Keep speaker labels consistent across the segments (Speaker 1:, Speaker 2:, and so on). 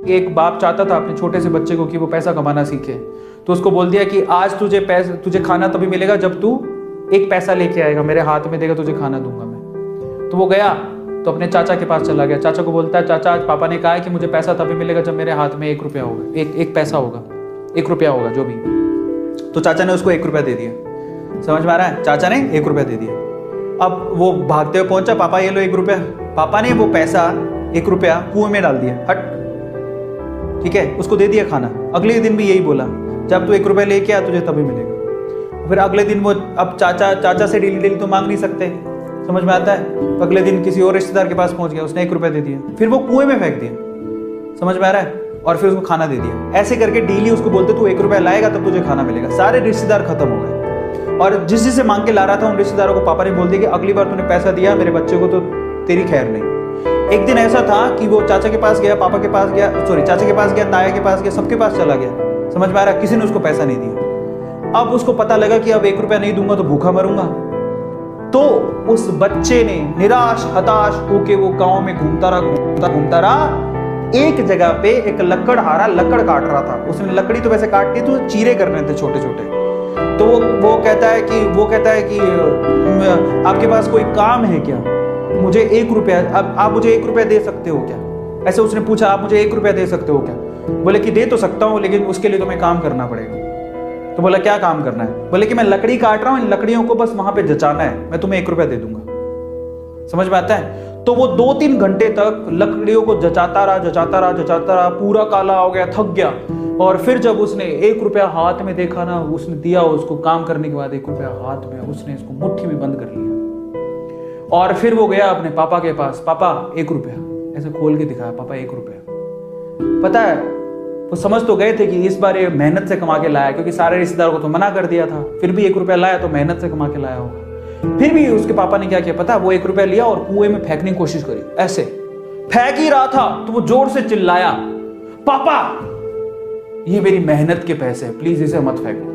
Speaker 1: एक बाप चाहता था अपने छोटे से बच्चे को कि वो पैसा कमाना सीखे, तो उसको बोल दिया कि आज तुझे खाना तभी मिलेगा जब तू एक पैसा लेके आएगा, मेरे हाथ में देगा, तुझे खाना दूंगा मैं। तो वो गया तो अपने चाचा के पास चला गया। चाचा को बोलता है, चाचा आज पापा ने कहा है कि मुझे पैसा तभी मिलेगा जब मेरे हाथ में 1 रुपया होगा, एक पैसा होगा, 1 रुपया होगा जो भी। तो चाचा ने उसको 1 रुपया दे दिया। समझ में आ रहा है? चाचा ने 1 रुपया दे दिया। अब वो भागते हुए पहुंचा, पापा ये लो 1 रुपया। पापा ने वो पैसा 1 रुपया कुएं में डाल दिया, हट, ठीक है, उसको दे दिया खाना। अगले दिन भी यही बोला, जब तू 1 रुपया लेके आ तुझे तभी मिलेगा। फिर अगले दिन वो, अब चाचा से डेली तो मांग नहीं सकते, समझ में आता है? तो अगले दिन किसी और रिश्तेदार के पास पहुंच गया, उसने 1 रुपया दे दिया, फिर वो कुएं में फेंक दिया। समझ में आ रहा है? और फिर उसको खाना दे दिया। ऐसे करके डेली उसको बोलते तू 1 रुपया लाएगा तब तुझे खाना मिलेगा। सारे रिश्तेदार खत्म हो गए, और जिससे मांग के ला रहा था उन रिश्तेदारों को पापा ने बोल दिया कि अगली बार तूने पैसा दिया मेरे बच्चे को तो तेरी खैर नहीं। एक दिन ऐसा था कि वो चाचा के पास गया, पापा के पास गया, चाचा के पास गया, ताया के पास गया, सबके पास चला गया। समझ में आ रहा है? किसी ने उसको पैसा नहीं दिया। अब उसको पता लगा कि अब 1 रुपया नहीं दूंगा तो भूखा मरूंगा। तो उस बच्चे ने निराश हताश होके वो गांव में घूमता रहा। एक जगह पे एक लकड़हारा लकड़ काट रहा था। उसने लकड़ी तो वैसे काट दी, तो चीरे करने थे छोटे छोटे। तो वो कहता है कि आपके पास कोई काम है क्या? मुझे 1 रुपया, आप मुझे 1 रुपया दे सकते हो क्या? ऐसे उसने पूछा, आप मुझे 1 रुपया दे सकते हो क्या? बोले कि दे तो सकता हूँ, लेकिन उसके लिए तुम्हें काम करना पड़ेगा। तो बोला क्या काम करना है? बोले कि मैं लकड़ी काट रहा हूं, इन लकड़ियों को बस वहां पे जचाना है, मैं तुम्हें 1 रुपया दे दूंगा। समझ में आता है? तो वो 2-3 घंटे तक लकड़ियों को जचाता रहा, पूरा काला हो गया, थक गया। और फिर जब उसने 1 रुपया हाथ में देखा ना, उसने दिया उसको काम करने के बाद 1 रुपया हाथ में, उसने इसको मुट्ठी में बंद कर लिया। और फिर वो गया अपने पापा के पास, पापा 1 रुपया, ऐसे खोल के दिखाया, पापा 1 रुपया। पता है वो समझ तो गए थे कि इस बार ये मेहनत से कमा के लाया, क्योंकि सारे रिश्तेदारों को तो मना कर दिया था, फिर भी 1 रुपया लाया तो मेहनत से कमा के लाया होगा। फिर भी उसके पापा ने क्या किया पता? वो 1 रुपया लिया और कुएं में फेंकने की कोशिश करी। ऐसे फेंक ही रहा था तो वो जोर से चिल्लाया, पापा ये मेरी मेहनत के पैसे हैं, प्लीज इसे मत फेंको।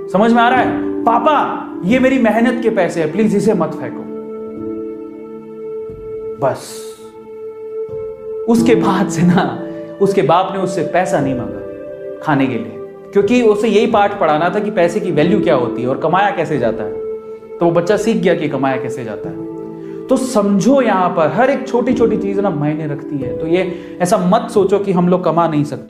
Speaker 1: समझ में आ रहा है? पापा ये मेरी मेहनत के पैसे हैं, प्लीज इसे मत फेंको। बस उसके बाद से ना उसके बाप ने उससे पैसा नहीं मांगा खाने के लिए, क्योंकि उसे यही पाठ पढ़ाना था कि पैसे की वैल्यू क्या होती है और कमाया कैसे जाता है। तो वो बच्चा सीख गया कि कमाया कैसे जाता है। तो समझो यहां पर हर एक छोटी छोटी चीज ना मायने रखती है। तो ये ऐसा मत सोचो कि हम लोग कमा नहीं सकते।